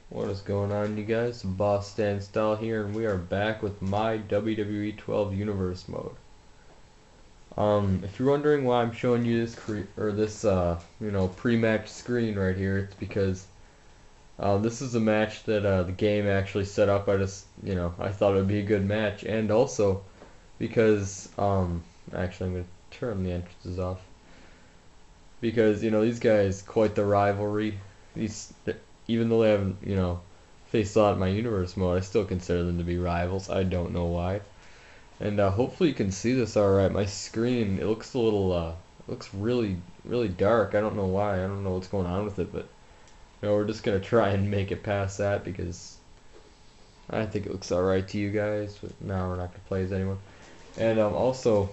What is going on, you guys? Boss Stan Style here, and we are back with my WWE 12 Universe mode. If you're wondering why I'm showing you this pre-match screen right here, it's because this is a match that the game actually set up. I thought it would be a good match, and also because actually I'm gonna turn the entrances off because these guys quite the rivalry. These Even though they haven't faced a lot in my universe mode, I still consider them to be rivals. I don't know why. And hopefully you can see this alright. My screen, it looks a little, it looks really dark. I don't know why. I don't know what's going on with it, but we're just gonna try and make it past that because I think it looks alright to you guys. But now we're not gonna play as anyone. And also,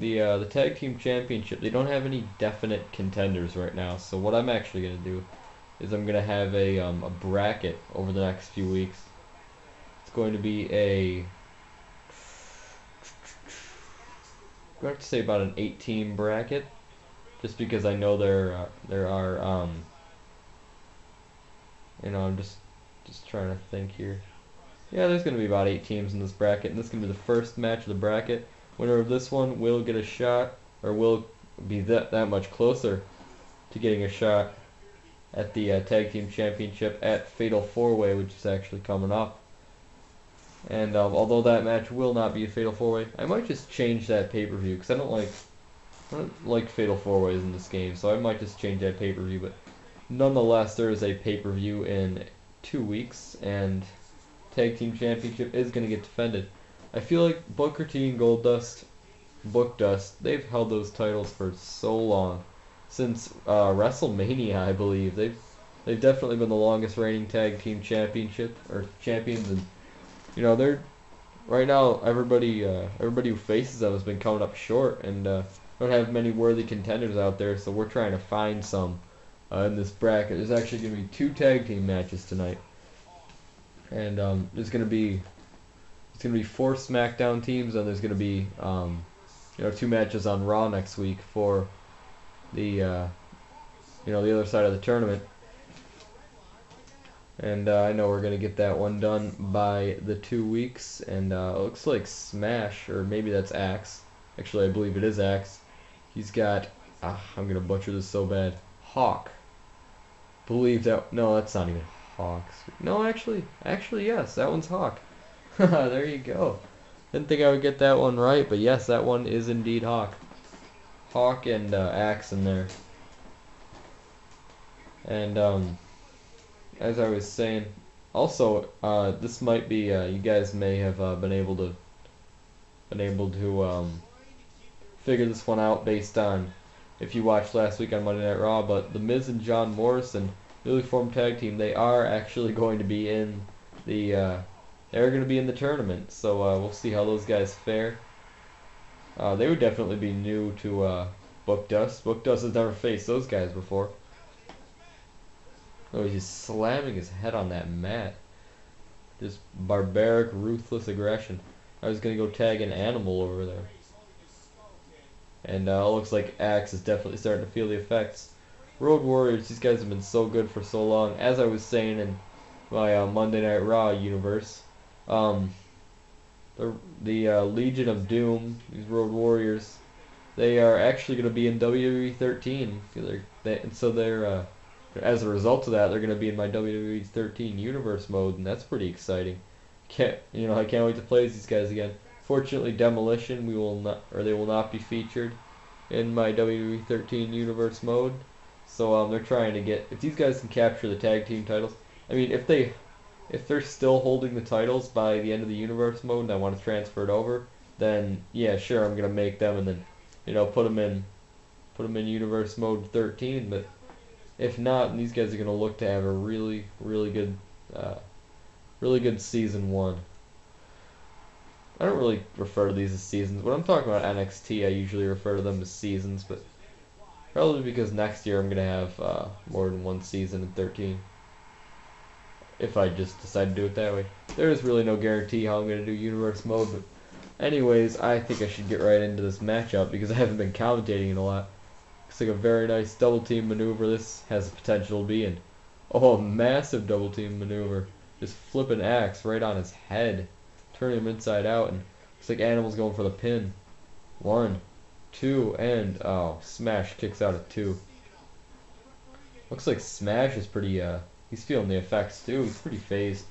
the tag team championship, they don't have any definite contenders right now. So what I'm actually gonna do is I'm gonna have a bracket over the next few weeks. It's going to be I'm going to say about an 8-team bracket, just because I know there are I'm just trying to think here. Yeah, there's going to be about 8 teams in this bracket, and this is going to be the first match of the bracket. Winner of this one will get a shot, or will be that much closer to getting a shot at the Tag Team Championship at Fatal 4-Way, which is actually coming up. And although that match will not be a Fatal 4-Way, I might just change that pay-per-view, because I don't like Fatal 4-Ways in this game, so I might just change that pay-per-view. But nonetheless, there is a pay-per-view in 2 weeks, and Tag Team Championship is going to get defended. I feel like Booker T and Bookdust, they've held those titles for so long. Since WrestleMania, I believe. They've definitely been the longest reigning tag team champions, and they're right now everybody who faces them has been coming up short, and don't have many worthy contenders out there. So we're trying to find some in this bracket. There's actually going to be 2 tag team matches tonight, and there's going to be 4 SmackDown teams, and there's going to be 2 matches on Raw next week for the the other side of the tournament. And I know we're gonna get that one done by the 2 weeks. And it looks like Smash, or maybe that's Axe. Actually, I believe it is Axe. He's got I'm gonna butcher this so bad. Hawk. Believe that. No, that's not even Hawk. No, actually yes, that one's Hawk. There you go. Didn't think I would get that one right, but yes, that one is indeed Hawk. Hawk and Axe in there. And as I was saying, also this might be you guys may have been able to figure this one out based on if you watched last week on Monday Night Raw. But The Miz and John Morrison, newly formed tag team, they are actually going to be in the tournament. So we'll see how those guys fare. They would definitely be new to Bookdust. Bookdust has never faced those guys before. Oh, he's just slamming his head on that mat. Just barbaric, ruthless aggression. I was going to go tag an Animal over there. And it looks like Axe is definitely starting to feel the effects. Road Warriors, these guys have been so good for so long. As I was saying in my Monday Night Raw universe, the Legion of Doom, these Road Warriors, they are actually going to be in WWE 13. As a result of that, they're going to be in my WWE 13 Universe mode, and that's pretty exciting. I can't wait to play as these guys again. Fortunately, Demolition, they will not be featured in my WWE 13 Universe mode. So they're trying to get, if these guys can capture the tag team titles. I mean, if they're still holding the titles by the end of the Universe mode and I want to transfer it over, then yeah, sure, I'm gonna make them and then put them in Universe mode 13. But if not, these guys are gonna look to have a really good season 1. I don't really refer to these as seasons. When I'm talking about NXT, I usually refer to them as seasons, but probably because next year I'm gonna have more than 1 season in 13. If I just decide to do it that way. There is really no guarantee how I'm going to do Universe mode, but anyways, I think I should get right into this matchup because I haven't been commentating it a lot. Looks like a very nice double team maneuver. This has the potential to be, and Oh, massive double team maneuver. Just flipping Axe right on his head. Turning him inside out, and looks like Animal's going for the pin. 1, 2, and oh, Smash kicks out at 2. Looks like Smash is pretty, he's feeling the effects too. He's pretty phased.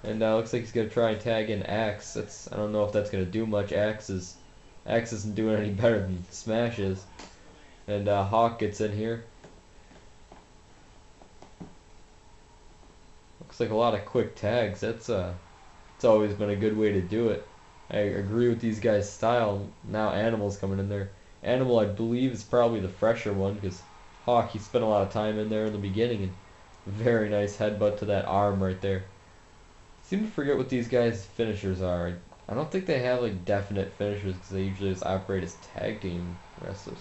And looks like he's gonna try and tag in Axe. I don't know if that's gonna do much. Axe isn't doing any better than Smash is. And Hawk gets in here. Looks like a lot of quick tags. It's always been a good way to do it. I agree with these guys' style. Now Animal's coming in there. Animal, I believe, is probably the fresher one because Hawk, he spent a lot of time in there in the beginning, and very nice headbutt to that arm right there. I seem to forget what these guys' finishers are. I don't think they have like definite finishers because they usually just operate as tag team wrestlers.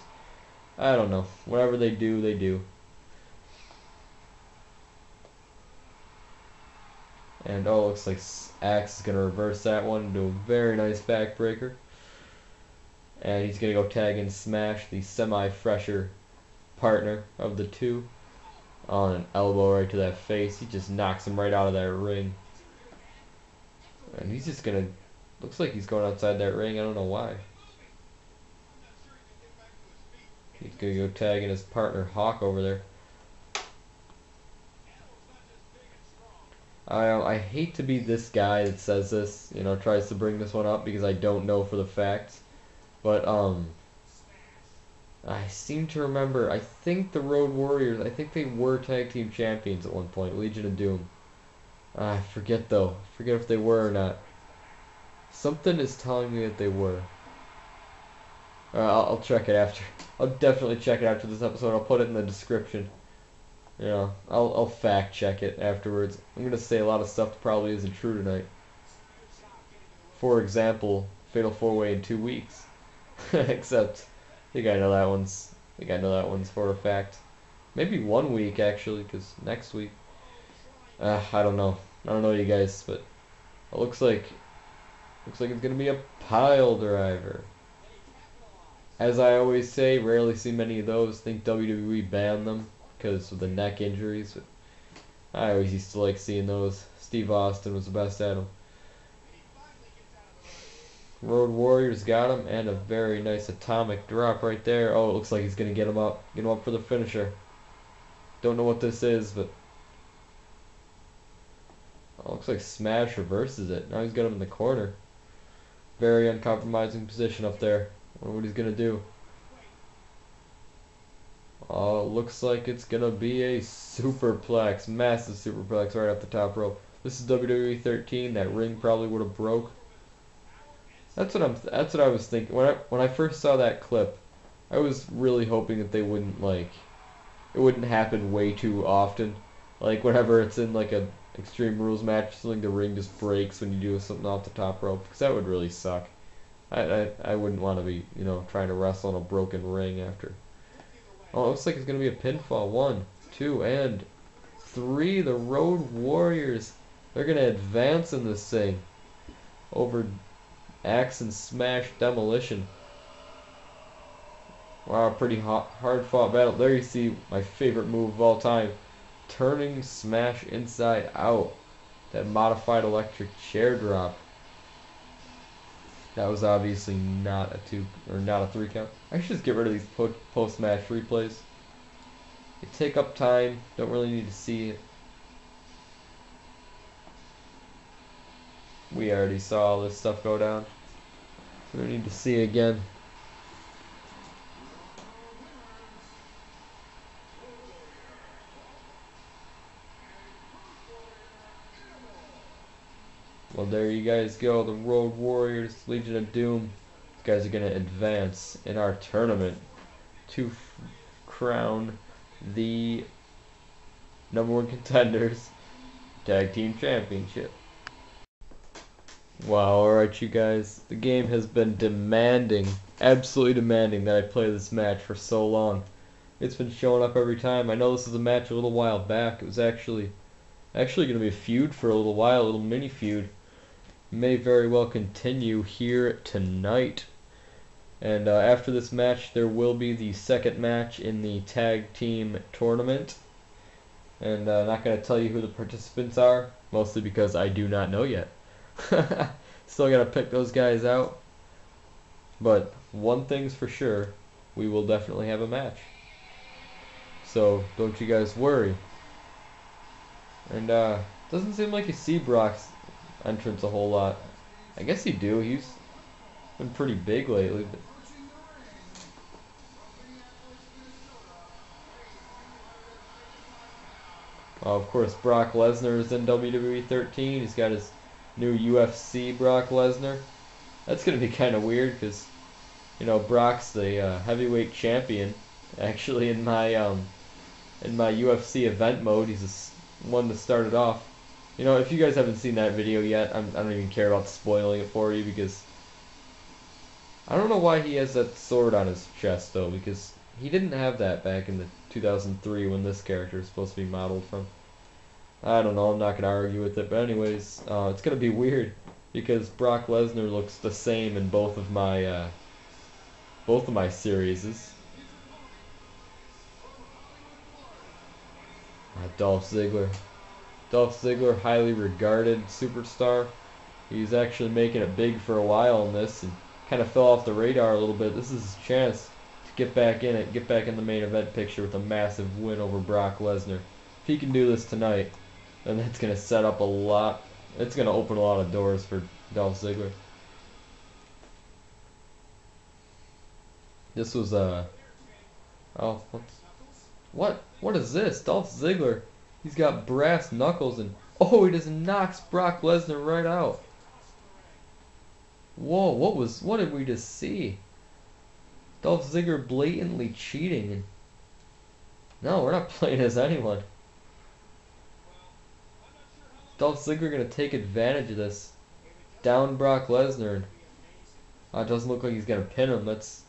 I don't know. Whatever they do, they do. And oh, looks like Axe is going to reverse that one into a very nice backbreaker. And he's going to go tag in Smash, the semi-fresher partner of the two, on an elbow right to that face. He just knocks him right out of that ring. And he's just going to, looks like he's going outside that ring. I don't know why. He's going to go tag in his partner Hawk over there. I hate to be this guy that says this, you know, tries to bring this one up because I don't know for the facts. But, I seem to remember, I think the Road Warriors, I think they were tag team champions at one point, Legion of Doom. I forget though. Forget if they were or not. Something is telling me that they were. I'll check it after. I'll definitely check it after this episode. I'll put it in the description. You know, I'll fact check it afterwards. I'm gonna say a lot of stuff that probably isn't true tonight. For example, Fatal 4-Way in 2 weeks. Except, I think I know that one's for a fact. Maybe 1 week actually, because next week. I don't know. I don't know you guys, but it looks like it's gonna be a pile driver. As I always say, rarely see many of those. Think WWE banned them because of the neck injuries. But I always used to like seeing those. Steve Austin was the best at them. Road Warriors got him, and a very nice atomic drop right there. Oh, it looks like he's gonna get him up for the finisher. Don't know what this is, but oh, looks like Smash reverses it. Now he's got him in the corner. Very uncompromising position up there. Wonder what he's gonna do. Oh, looks like it's gonna be a superplex, massive superplex right off the top rope. This is WWE 13. That ring probably would have broke. That's what I was thinking when I first saw that clip. I was really hoping that they wouldn't it wouldn't happen way too often. Like whenever it's in like a Extreme Rules match, something the ring just breaks when you do something off the top rope, because that would really suck. I wouldn't want to be, you know, trying to wrestle on a broken ring after. Oh, it looks like it's gonna be a pinfall. 1, 2, and 3. The Road Warriors. They're gonna advance in this thing over Axe and Smash Demolition. Wow, pretty hard fought battle. There you see my favorite move of all time. Turning Smash inside out. That modified electric chair drop. That was obviously not a 3 count. I should just get rid of these post-match replays. They take up time. Don't really need to see it. We already saw all this stuff go down. We don't need to see it again. Well, there you guys go. The Road Warriors, Legion of Doom. These guys are going to advance in our tournament to crown the #1 contenders tag team championship. Wow, alright you guys. The game has been demanding, absolutely demanding that I play this match for so long. It's been showing up every time. I know this is a match a little while back. It was actually going to be a feud for a little while, a little mini feud. May very well continue here tonight. And after this match, there will be the second match in the tag team tournament. And not going to tell you who the participants are, mostly because I do not know yet. Still got to pick those guys out. But one thing's for sure, we will definitely have a match. So don't you guys worry. And doesn't seem like you see Brock's entrance a whole lot. I guess you do. He's been pretty big lately. Of course, Brock Lesnar is in WWE 13. He's got his new UFC Brock Lesnar. That's going to be kind of weird because, you know, Brock's the heavyweight champion. Actually, in my UFC event mode, he's the one to start it off. You know, if you guys haven't seen that video yet, I don't even care about spoiling it for you because I don't know why he has that sword on his chest though, because he didn't have that back in the 2003 when this character is supposed to be modeled from. I don't know, I'm not going to argue with it, but anyways, it's going to be weird because Brock Lesnar looks the same in both of my series. Dolph Ziggler. Dolph Ziggler, highly regarded superstar. He's actually making it big for a while in this and kind of fell off the radar a little bit. This is his chance to get back in it, get back in the main event picture with a massive win over Brock Lesnar. If he can do this tonight, then that's going to set up a lot. It's going to open a lot of doors for Dolph Ziggler. This was oh, what is this? Dolph Ziggler. He's got brass knuckles and oh, he just knocks Brock Lesnar right out. Whoa, what did we just see? Dolph Ziggler blatantly cheating and no, we're not playing as anyone. Dolph Ziggler gonna take advantage of this. Down Brock Lesnar. It doesn't look like he's gonna pin him. I don't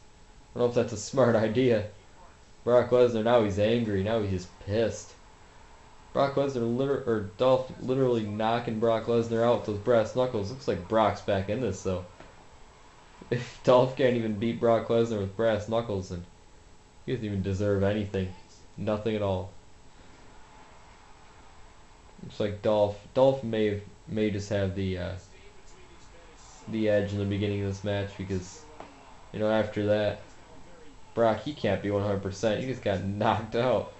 know if that's a smart idea. Brock Lesnar, now he's angry. Now he's pissed. Brock Lesnar, Dolph literally knocking Brock Lesnar out with those brass knuckles. Looks like Brock's back in this though. If Dolph can't even beat Brock Lesnar with brass knuckles, then he doesn't even deserve anything. Nothing at all. Looks like Dolph may just have the edge in the beginning of this match because, you know, after that, Brock, he can't be 100%. He just got knocked out.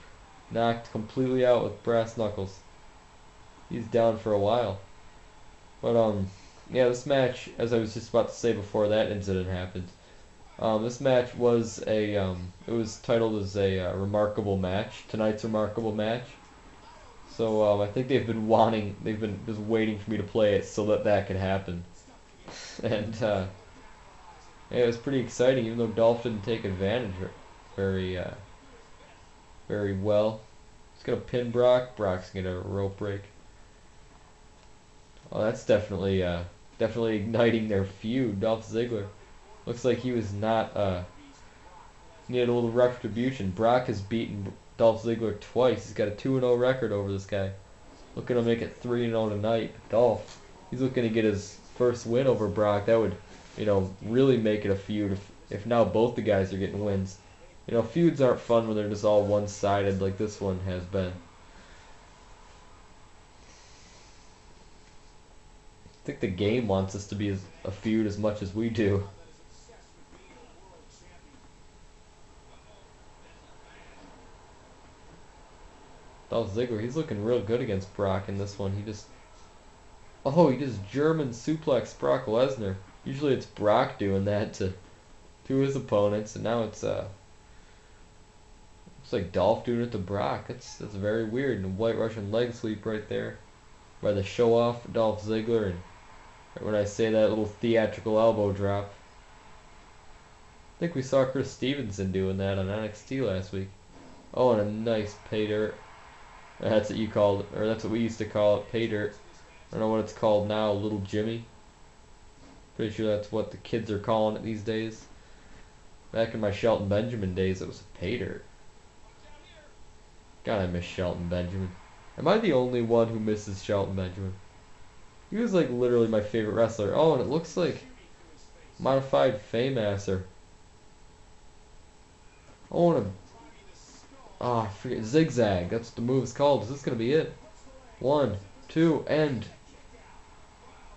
Knocked completely out with brass knuckles. He's down for a while. But, yeah, this match, as I was just about to say before that incident happened, this match was it was titled as a remarkable match, tonight's remarkable match. So, I think they've been just waiting for me to play it so that could happen. And, yeah, it was pretty exciting, even though Dolph didn't take advantage very well. He's gonna pin Brock. Brock's gonna rope break. Oh, that's definitely igniting their feud. Dolph Ziggler looks like he was not needed a little retribution. Brock has beaten Dolph Ziggler twice. He's got a 2-0 record over this guy. Looking to make it 3-0 tonight. Dolph, he's looking to get his first win over Brock. That would, you know, really make it a feud if now both the guys are getting wins. You know, feuds aren't fun when they're just all one-sided like this one has been. I think the game wants us to be a feud as much as we do. Dolph Ziggler, he's looking real good against Brock in this one. He just German suplex Brock Lesnar. Usually it's Brock doing that to his opponents, and now it's like Dolph doing it to Brock. That's very weird. And a White Russian leg sweep right there by the show off Dolph Ziggler, and when I say that little theatrical elbow drop. I think we saw Chris Stevenson doing that on NXT last week. Oh, and a nice pay dirt. That's what you called it, or that's what we used to call it, pay dirt. I don't know what it's called now, Little Jimmy. Pretty sure that's what the kids are calling it these days. Back in my Shelton Benjamin days, it was pay dirt. God, I miss Shelton Benjamin. Am I the only one who misses Shelton Benjamin? He was like literally my favorite wrestler. Oh, and it looks like Modified Fame-Asser. Oh, and Oh, I forget. Zigzag. That's what the move is called. Is this going to be it? 1, 2, and...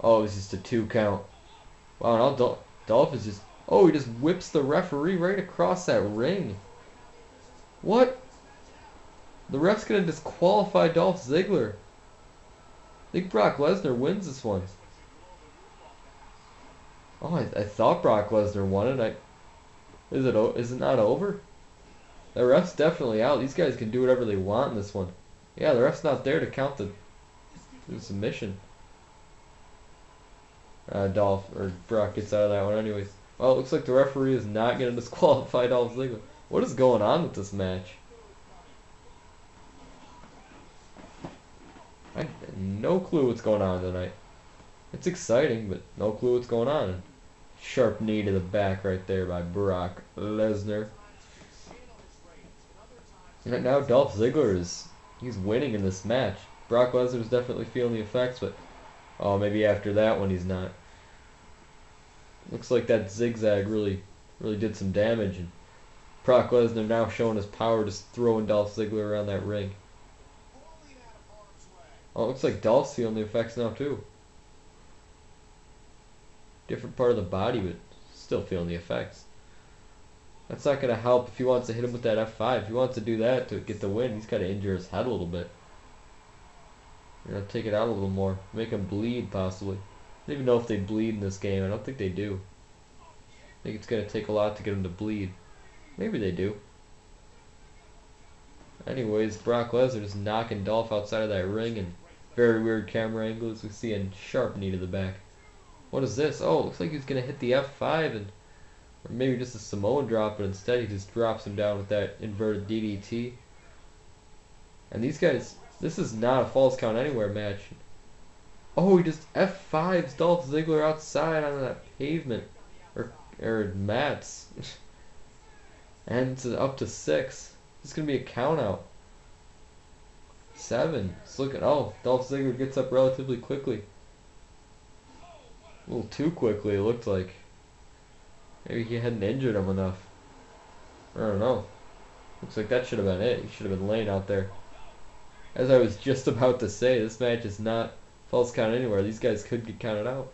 Oh, it's just a 2 count. Wow, now Dolph is just... Oh, he just whips the referee right across that ring. What? The ref's going to disqualify Dolph Ziggler. I think Brock Lesnar wins this one. Oh, I thought Brock Lesnar won it. Is it not over? The ref's definitely out. These guys can do whatever they want in this one. Yeah, the ref's not there to count the submission. Brock gets out of that one anyways. Well, it looks like the referee is not going to disqualify Dolph Ziggler. What is going on with this match? I have no clue what's going on tonight. It's exciting, but no clue what's going on. Sharp knee to the back right there by Brock Lesnar. And now Dolph Ziggler he's winning in this match. Brock Lesnar's definitely feeling the effects, but oh, maybe after that one he's not. Looks like that zigzag really did some damage, and Brock Lesnar now showing his power, just throwing Dolph Ziggler around that ring. Oh, it looks like Dolph's feeling the effects now too. Different part of the body, but still feeling the effects. That's not going to help if he wants to hit him with that F5. If he wants to do that to get the win, he's got to injure his head a little bit. Take it out a little more. Make him bleed, possibly. I don't even know if they bleed in this game. I don't think they do. I think it's going to take a lot to get him to bleed. Maybe they do. Anyways, Brock Lesnar just knocking Dolph outside of that ring, and very weird camera angles. We see a sharp knee to the back. What is this? Oh, it looks like he's going to hit the F5 or maybe just a Samoan drop, but instead he just drops him down with that inverted DDT. And these guys, this is not a false count anywhere match. Oh, he just F5s Dolph Ziggler outside on that pavement or mats. And it's up to 6. It's going to be a count out. 7. It's looking, oh, Dolph Ziggler gets up relatively quickly. A little too quickly, it looked like. Maybe he hadn't injured him enough. I don't know. Looks like that should have been it. He should have been laying out there. As I was just about to say, this match is not false count anywhere. These guys could get counted out.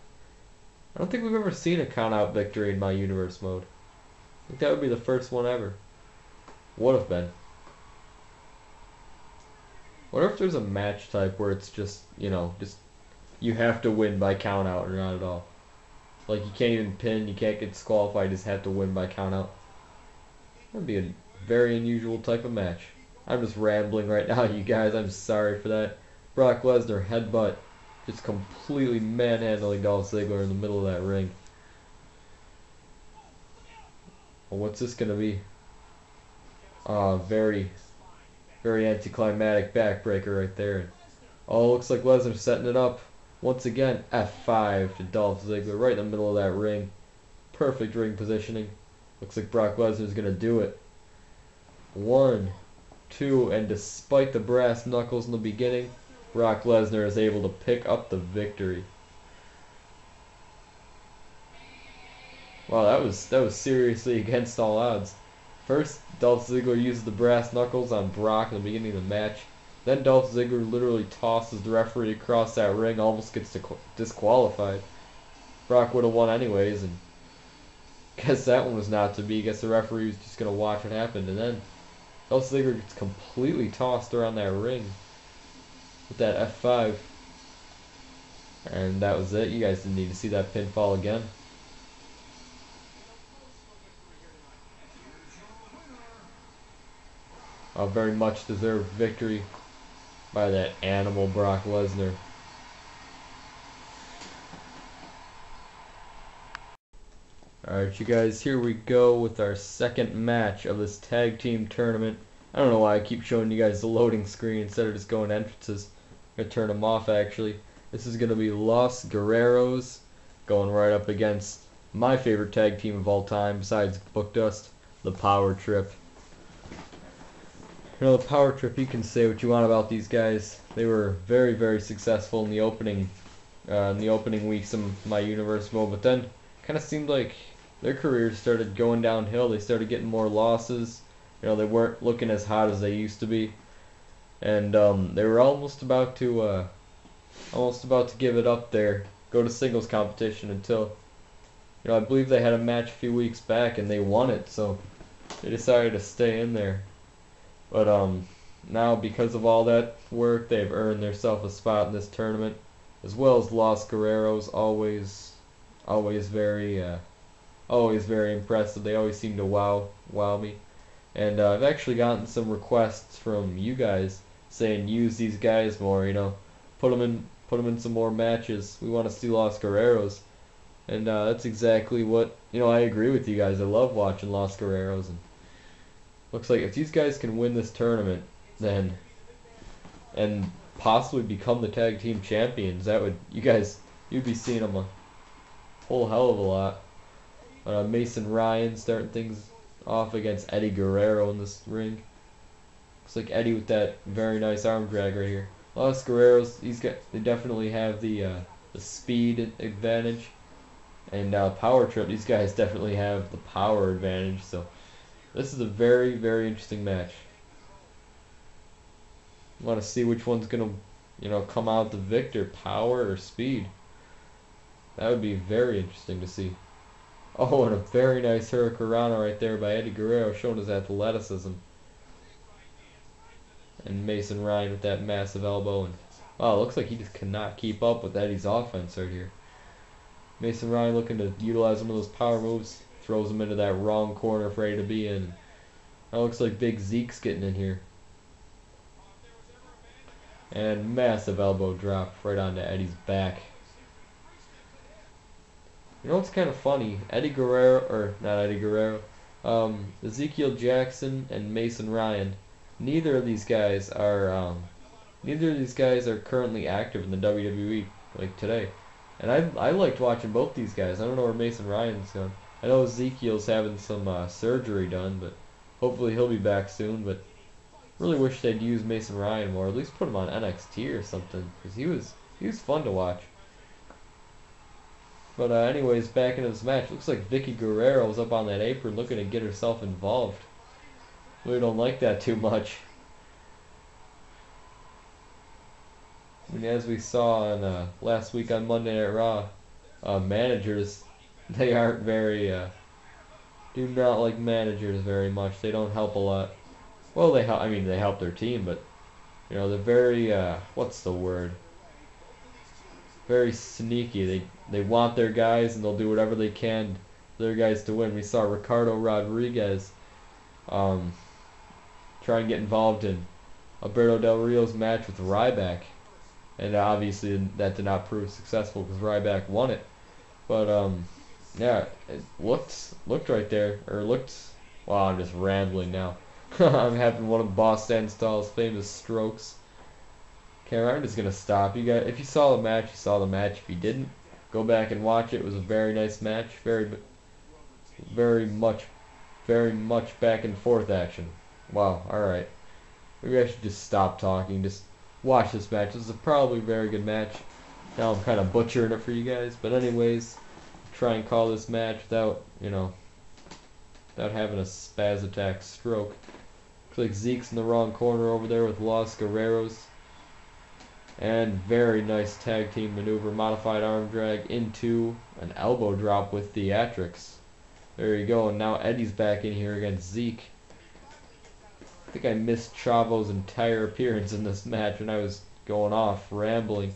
I don't think we've ever seen a count out victory in my universe mode. I think that would be the first one ever. Would have been. What if there's a match type where it's just, just you have to win by count out or not at all? Like you can't even pin, you can't get disqualified, you just have to win by count out. That'd be a very unusual type of match. I'm just rambling right now, you guys. I'm sorry for that. Brock Lesnar headbutt, just completely manhandling Dolph Ziggler in the middle of that ring. Well, what's this gonna be? Very anticlimactic backbreaker right there. Oh, looks like Lesnar setting it up. Once again, F5 to Dolph Ziggler right in the middle of that ring. Perfect ring positioning. Looks like Brock Lesnar's gonna do it. 1, 2, and despite the brass knuckles in the beginning, Brock Lesnar is able to pick up the victory. Wow, that was seriously against all odds. First, Dolph Ziggler uses the brass knuckles on Brock in the beginning of the match. Then Dolph Ziggler literally tosses the referee across that ring, almost gets disqualified. Brock would have won anyways, and guess that one was not to be. Guess the referee was just going to watch what happened. And then Dolph Ziggler gets completely tossed around that ring with that F5. And that was it. You guys didn't need to see that pinfall again. A very much deserved victory by that animal Brock Lesnar. Alright, you guys, here we go with our second match of this tag team tournament. I don't know why I keep showing you guys the loading screen instead of just going entrances. I'm going to turn them off, actually. This is going to be Los Guerreros going right up against my favorite tag team of all time, besides Book Dust, the Power Trip. The Power Trip, you can say what you want about these guys. They were very, very successful in the opening weeks of my universe mode, but then kind of seemed like their careers started going downhill. They started getting more losses, they weren't looking as hot as they used to be, and they were almost about to give it up there, go to singles competition until, I believe they had a match a few weeks back and they won it, so they decided to stay in there. But now because of all that work, they've earned themselves a spot in this tournament, as well as Los Guerreros, always very impressive. They always seem to wow me. And I've actually gotten some requests from you guys saying use these guys more. Put them in some more matches. We want to see Los Guerreros, and that's exactly what I agree with you guys. I love watching Los Guerreros, and looks like if these guys can win this tournament, then and possibly become the tag team champions, you'd be seeing them a whole hell of a lot. Mason Ryan starting things off against Eddie Guerrero in this ring. Looks like Eddie with that very nice arm drag right here. Los Guerreros, they definitely have the speed advantage, and power trip. These guys definitely have the power advantage. So this is a very, very interesting match. Want to see which one's gonna, come out the victor, power or speed. That would be very interesting to see. Oh, and a very nice hurricanrana right there by Eddie Guerrero, showing his athleticism. And Mason Ryan with that massive elbow, and wow, it looks like he just cannot keep up with Eddie's offense right here. Mason Ryan looking to utilize one of those power moves, throws him into that wrong corner for Eddie to be in. That looks like Big Zeke's getting in here. And massive elbow drop right onto Eddie's back. You know what's kind of funny? Ezekiel Jackson and Mason Ryan. Neither of these guys are currently active in the WWE like today. And I liked watching both these guys. I don't know where Mason Ryan's going. I know Ezekiel's having some surgery done, but hopefully he'll be back soon. But really wish they'd use Mason Ryan more. At least put him on NXT or something, because he was fun to watch. But anyways, back into this match. Looks like Vicky Guerrero's up on that apron looking to get herself involved. We don't like that too much. I mean, as we saw on last week on Monday Night Raw, managers, they aren't very, do not like managers very much. They don't help a lot. Well, they help their team, but, they're very, what's the word? Very sneaky. They want their guys, and they'll do whatever they can for their guys to win. We saw Ricardo Rodriguez try and get involved in Alberto Del Rio's match with Ryback, and obviously that did not prove successful because Ryback won it. But yeah, it looked right there, or looked. Wow, I'm just rambling now. I'm having one of Boss Stanstall's famous strokes. Okay, I'm just gonna stop. You guys, if you saw the match, you saw the match. If you didn't, go back and watch it. It was a very nice match. Very much back and forth action. Wow. All right. Maybe I should just stop talking. Just watch this match. This is probably a very good match. Now I'm kind of butchering it for you guys, but anyways, try and call this match without without having a spaz attack stroke. Looks like Zeke's in the wrong corner over there with Los Guerreros. And very nice tag team maneuver, modified arm drag into an elbow drop with theatrics. There you go, and now Eddie's back in here against Zeke. I think I missed Chavo's entire appearance in this match when I was going off, rambling.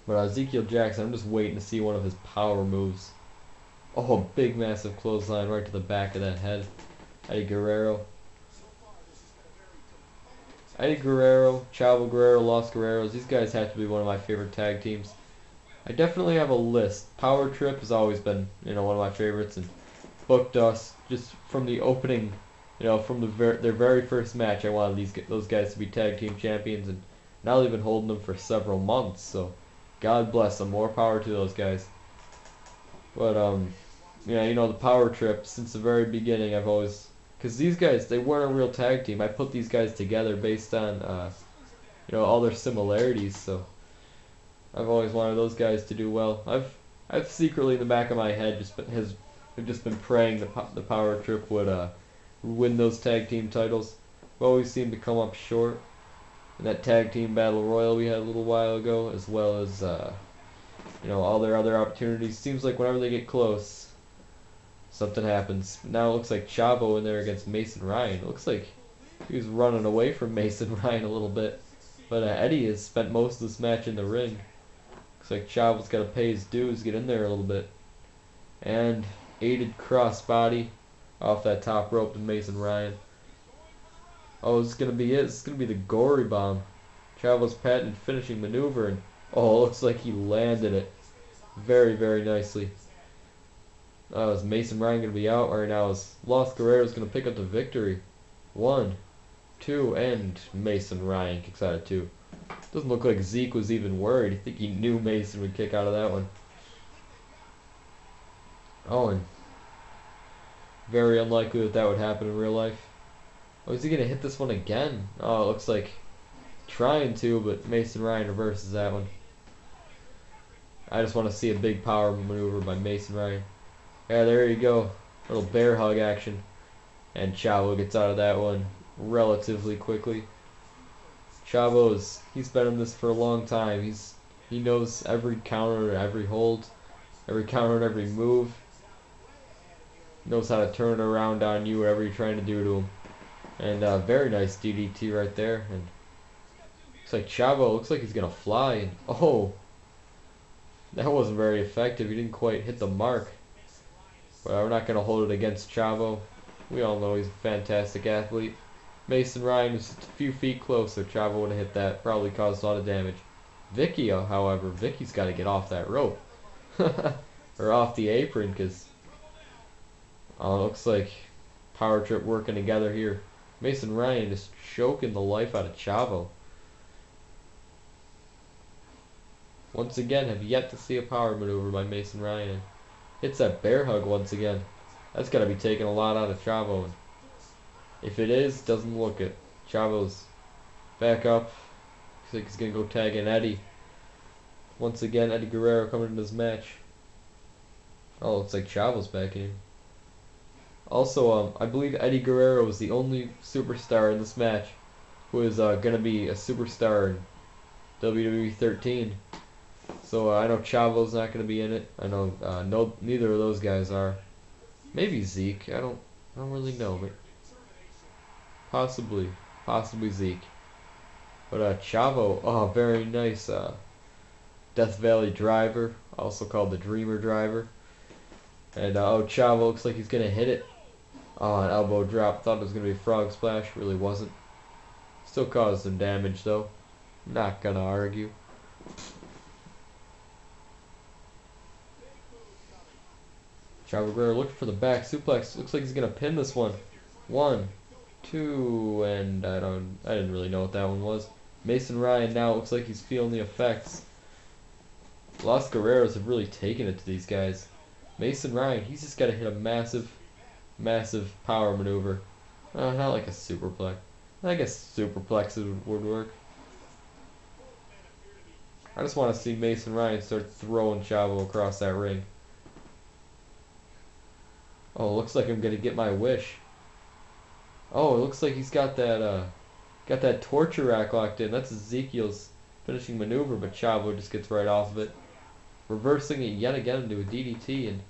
But Ezekiel Jackson, I'm just waiting to see one of his power moves. Oh, a big massive clothesline right to the back of that head. Eddie Guerrero, Chavo Guerrero, Los Guerreros, these guys have to be one of my favorite tag teams. I definitely have a list. Power Trip has always been, one of my favorites, and Booked Us, just from the opening, from their very first match, I wanted those guys to be tag team champions, and now they've been holding them for several months, so God bless them. More power to those guys. But, the Power Trip, since the very beginning, I've always... Because these guys, they weren't a real tag team. I put these guys together based on, all their similarities. So I've always wanted those guys to do well. I've secretly in the back of my head just been praying the Power Trip would win those tag team titles. We always seem to come up short in that tag team battle royal we had a little while ago, as well as all their other opportunities. Seems like whenever they get close, something happens. Now it looks like Chavo in there against Mason Ryan. It looks like he was running away from Mason Ryan a little bit, but Eddie has spent most of this match in the ring. Looks like Chavo's got to pay his dues, get in there a little bit. And aided crossbody off that top rope to Mason Ryan. Oh, this is going to be it. This is going to be the gory bomb. Chavo's patented finishing maneuver, and oh, it looks like he landed it very, very nicely. Is Mason Ryan going to be out right now? Is Los Guerrero's going to pick up the victory? 1, 2, and Mason Ryan kicks out of 2. Doesn't look like Zeke was even worried. I think he knew Mason would kick out of that one. Oh, and very unlikely that that would happen in real life. Oh, is he going to hit this one again? Oh, it looks like trying to, but Mason Ryan reverses that one. I just want to see a big power maneuver by Mason Ryan. Yeah, there you go. Little bear hug action. And Chavo gets out of that one relatively quickly. He's been in this for a long time. He knows every counter, every hold, every counter and every move. Knows how to turn it around on you, whatever you're trying to do to him. And very nice DDT right there. And looks like Chavo looks like he's gonna fly. And oh, that wasn't very effective. He didn't quite hit the mark. But we're not gonna hold it against Chavo. We all know he's a fantastic athlete. Mason Ryan was just a few feet closer. Chavo would have hit that. Probably caused a lot of damage. Vicky, however, Vicky's got to get off that rope. Or off the apron, because looks like power trip working together here. Mason Ryan just choking the life out of Chavo. Once again, have yet to see a power maneuver by Mason Ryan. Hits that bear hug once again. That's got to be taking a lot out of Chavo. If it is, doesn't look it. Chavo's back up. Looks like he's going to go tag in Eddie. Once again, Eddie Guerrero coming into this match. Oh, looks like Chavo's back in. Also, I believe Eddie Guerrero was the only superstar in this match who is going to be a superstar in WWE 13. So I know Chavo's not going to be in it. I know neither of those guys are. Maybe Zeke. I don't really know. But possibly Zeke. But Chavo, oh, very nice. Death Valley Driver, also called the Dreamer Driver. And oh, Chavo looks like he's gonna hit it. Oh, an elbow drop. Thought it was gonna be a frog splash. Really wasn't. Still caused some damage though. Not gonna argue. Chavo Guerrero looking for the back suplex. Looks like he's gonna pin this one. 1, 2, and I didn't really know what that one was. Mason Ryan now looks like he's feeling the effects. Los Guerreros have really taken it to these guys. Mason Ryan, he's just got to hit a massive, massive power maneuver. Not like a superplex. I guess superplexes would work. I just want to see Mason Ryan start throwing Chavo across that ring. Oh, looks like I'm gonna get my wish. Oh, it looks like he's got that torture rack locked in. That's Ezekiel's finishing maneuver, but Chavo just gets right off of it, reversing it yet again into a DDT. And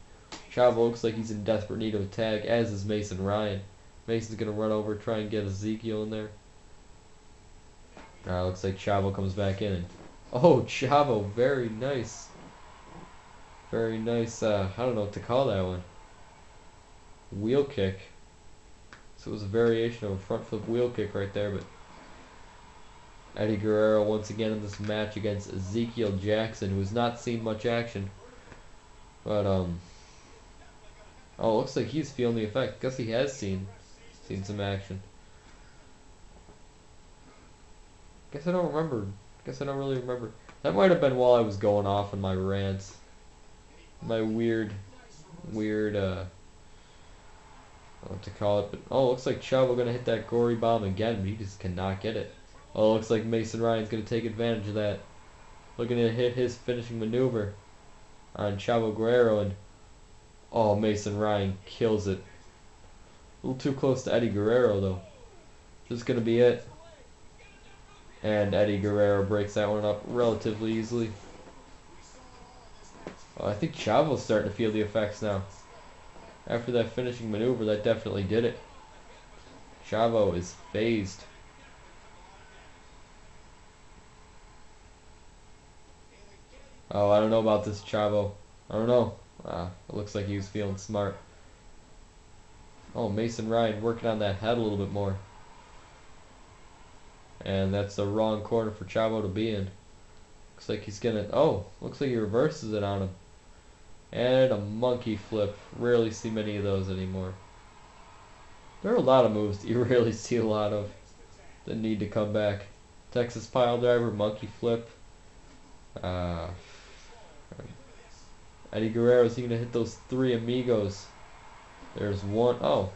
Chavo looks like he's in desperate need of a tag, as is Mason Ryan. Mason's gonna run over, try and get Ezekiel in there. Looks like Chavo comes back in. And, oh, Chavo, very nice. Very nice, I don't know what to call that one. Wheel kick. So it was a variation of a front flip wheel kick right there, but Eddie Guerrero once again in this match against Ezekiel Jackson, who has not seen much action. But oh, it looks like he's feeling the effect. Guess he has seen some action. Guess I don't remember. Guess I don't really remember. That might have been while I was going off on my rants. My weird what to call it, but oh, looks like Chavo gonna hit that gory bomb again, but he just cannot get it. Oh, looks like Mason Ryan's gonna take advantage of that. Looking to hit his finishing maneuver on Chavo Guerrero, and oh, Mason Ryan kills it. A little too close to Eddie Guerrero, though. This is going to be it. And Eddie Guerrero breaks that one up relatively easily. I think Chavo's starting to feel the effects now. After that finishing maneuver, that definitely did it. Chavo is phased. Oh, I don't know about this Chavo. I don't know. It looks like he was feeling smart. Oh, Mason Ryan working on that head a little bit more. And that's the wrong corner for Chavo to be in. Looks like he's gonna... Oh, looks like he reverses it on him. And a monkey flip. Rarely see many of those anymore. There are a lot of moves that you rarely see a lot of that need to come back. Texas pile driver, monkey flip. Eddie Guerrero, is he going to hit those three amigos? There's one. Oh,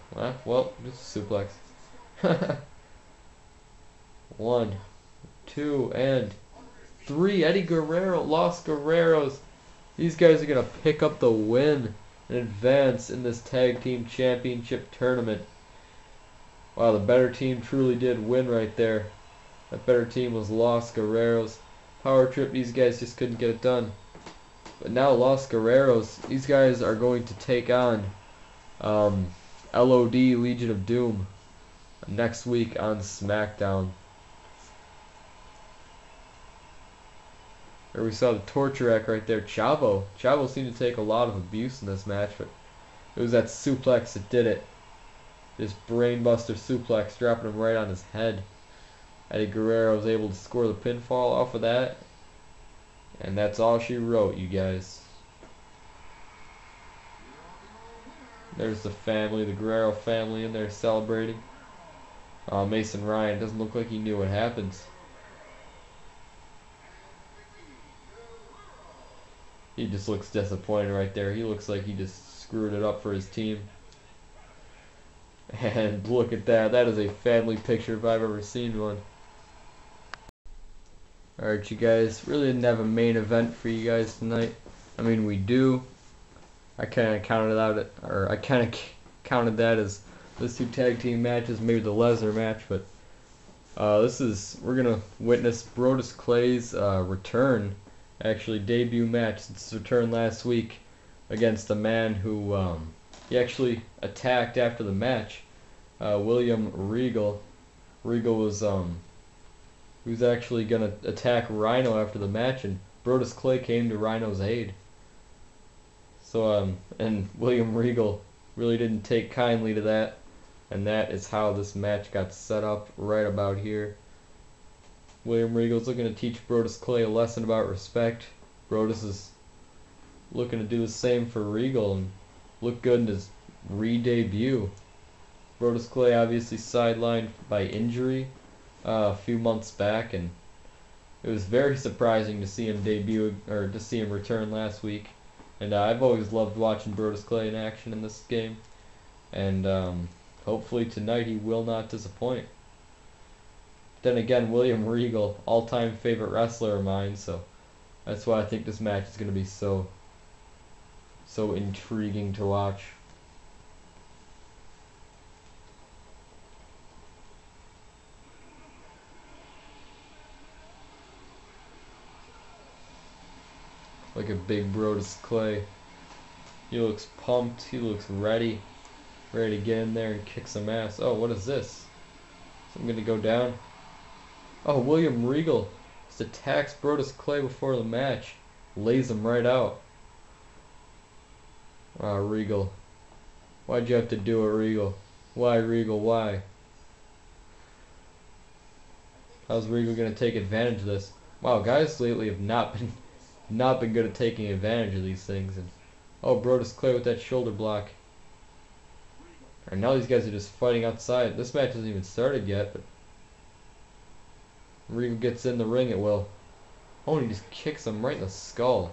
well, just a suplex. 1, 2, and 3. Eddie Guerrero, Los Guerreros. These guys are going to pick up the win and advance in this tag team championship tournament. Wow, the better team truly did win right there. That better team was Los Guerreros. Power trip, these guys just couldn't get it done. But now Los Guerreros, these guys are going to take on LOD, Legion of Doom, next week on SmackDown. There we saw the torture act right there. Chavo seemed to take a lot of abuse in this match, but it was that suplex that did it. This brainbuster suplex, dropping him right on his head. Eddie Guerrero was able to score the pinfall off of that. And that's all she wrote, you guys. There's the family, the Guerrero family in there celebrating. Mason Ryan, doesn't look like he knew what happens. He just looks disappointed right there. He looks like he just screwed it up for his team. And look at that. That is a family picture if I've ever seen one. Alright, you guys. Really didn't have a main event for you guys tonight. I mean, we do. I kind of counted that as those two tag team matches, maybe the Lesnar match, but we're gonna witness Brodus Clay's return, actually debut match since his return last week against a man who he actually attacked after the match, William Regal. Regal was he was actually gonna attack Rhino after the match, and Brodus Clay came to Rhino's aid. So and William Regal really didn't take kindly to that, and that is how this match got set up right about here. William Regal's looking to teach Brodus Clay a lesson about respect. Brodus is looking to do the same for Regal and look good in his re-debut. Brodus Clay obviously sidelined by injury a few months back, and it was very surprising to see him debut, or to see him return last week. And I've always loved watching Brodus Clay in action in this game, and hopefully tonight he will not disappoint. Then again, William Regal, all-time favorite wrestler of mine, so that's why I think this match is going to be so intriguing to watch. Like a big Brodus Clay. He looks pumped, he looks ready to get in there and kick some ass. Oh, what is this? So I'm going to go down. Oh, William Regal just attacks Brodus Clay before the match. Lays him right out. Ah, Regal. Why'd you have to do it, Regal? Why, Regal, why? How's Regal going to take advantage of this? Wow, guys lately have not been good at taking advantage of these things. And oh, Brodus Clay with that shoulder block. And now these guys are just fighting outside. This match hasn't even started yet, but Regal gets in the ring, it will. Oh, and he just kicks him right in the skull.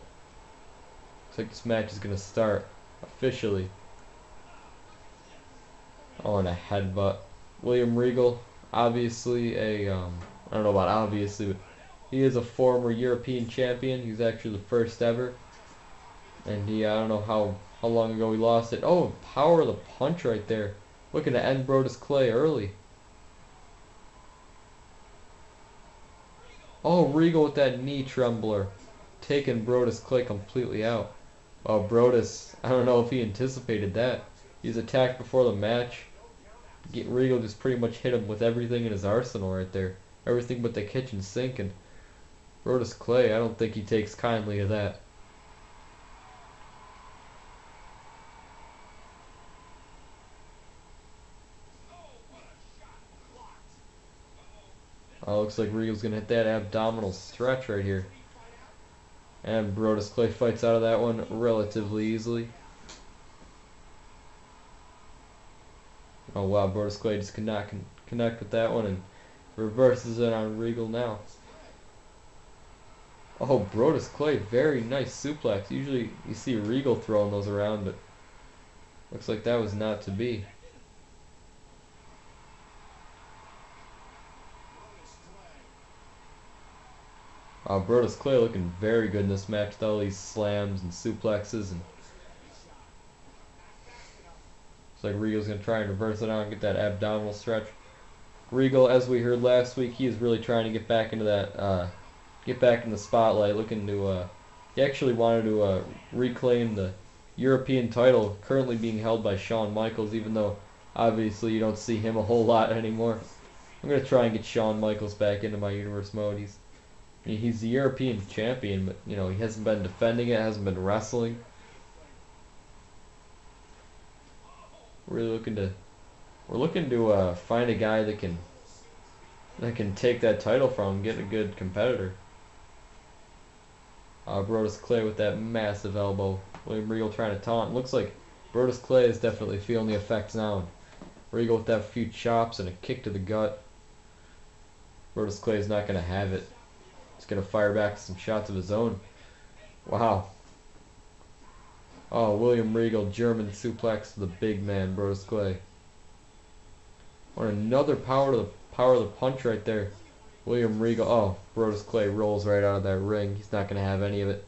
Looks like this match is gonna start officially. Oh, and a headbutt. William Regal, obviously I don't know about obviously, but he is a former European champion. He's actually the first ever. And I don't know how long ago he lost it. Oh, power of the punch right there. Looking to end Brodus Clay early. Oh, Regal with that knee trembler. Taking Brodus Clay completely out. Oh, Brodus, I don't know if he anticipated that. He's attacked before the match. Regal just pretty much hit him with everything in his arsenal right there. Everything but the kitchen sink. And Brodus Clay, I don't think he takes kindly to that. Oh, looks like Regal's going to hit that abdominal stretch right here. And Brodus Clay fights out of that one relatively easily. Oh wow, Brodus Clay just could not connect with that one and reverses it on Regal now. Oh, Brodus Clay, very nice suplex. Usually you see Regal throwing those around, but looks like that was not to be. Brodus Clay looking very good in this match with all these slams and suplexes, and looks like Regal's going to try and reverse it out and get that abdominal stretch. Regal, as we heard last week, he is really trying to get back into that, get back in the spotlight, looking to, he actually wanted to reclaim the European title currently being held by Shawn Michaels, even though obviously you don't see him a whole lot anymore. I'm going to try and get Shawn Michaels back into my universe mode. He's the European champion, but you know, he hasn't been defending it, hasn't been wrestling. We're looking to find a guy that can take that title from him, get a good competitor. Brodus Clay with that massive elbow. William Regal trying to taunt. Looks like Brodus Clay is definitely feeling the effects now. Regal with that few chops and a kick to the gut. Brodus Clay is not going to have it. He's going to fire back some shots of his own. Wow. Oh, William Regal, German suplex to the big man, Brodus Clay. What another power of the punch right there. William Regal. Oh, Brodus Clay rolls right out of that ring. He's not going to have any of it.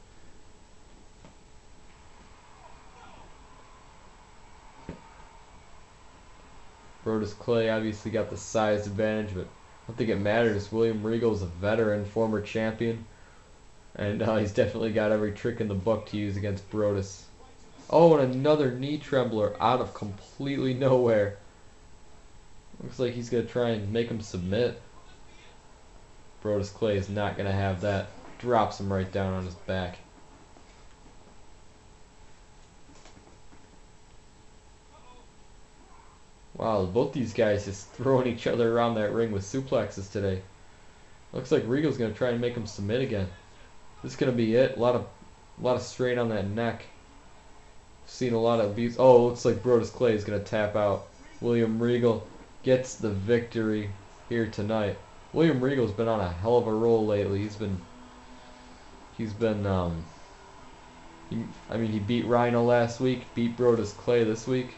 Brodus Clay obviously got the size advantage, but I don't think it matters. William Regal is a veteran, former champion, and he's definitely got every trick in the book to use against Brodus. Oh, and another knee trembler out of completely nowhere. Looks like he's going to try and make him submit. Brodus Clay is not going to have that. Drops him right down on his back. Wow, both these guys just throwing each other around that ring with suplexes today. Looks like Regal's going to try and make him submit again. This is going to be it. A lot of strain on that neck. Seen a lot of abuse. Oh, looks like Brodus Clay is going to tap out. William Regal gets the victory here tonight. William Regal's been on a hell of a roll lately. He beat Rhino last week, beat Brodus Clay this week.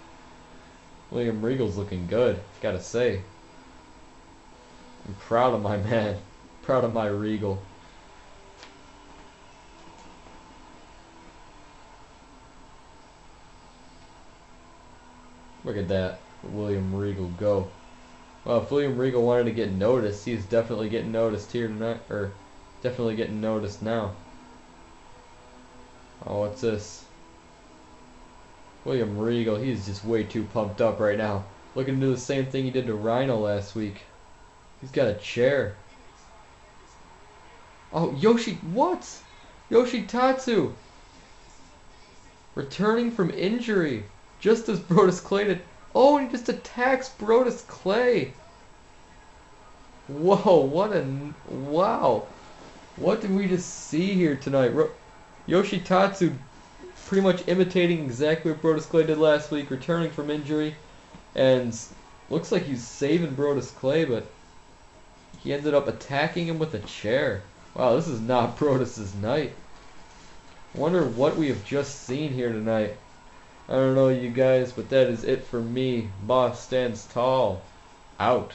William Regal's looking good, gotta say. I'm proud of my man. Proud of my Regal. Look at that. William Regal go. Well, if William Regal wanted to get noticed, he's definitely getting noticed here tonight, or definitely getting noticed now. Oh, what's this? William Regal, he's just way too pumped up right now. Looking to do the same thing he did to Rhino last week. He's got a chair. Oh, what? Yoshitatsu! Returning from injury. Just as Brodus Clay did. Oh, and he just attacks Brodus Clay. Whoa, wow. What did we just see here tonight? Yoshitatsu pretty much imitating exactly what Brodus Clay did last week, returning from injury, and looks like he's saving Brodus Clay, but he ended up attacking him with a chair. Wow, this is not Brodus's night. Wonder what we have just seen here tonight. I don't know you guys, but that is it for me. Boss stands tall. Out.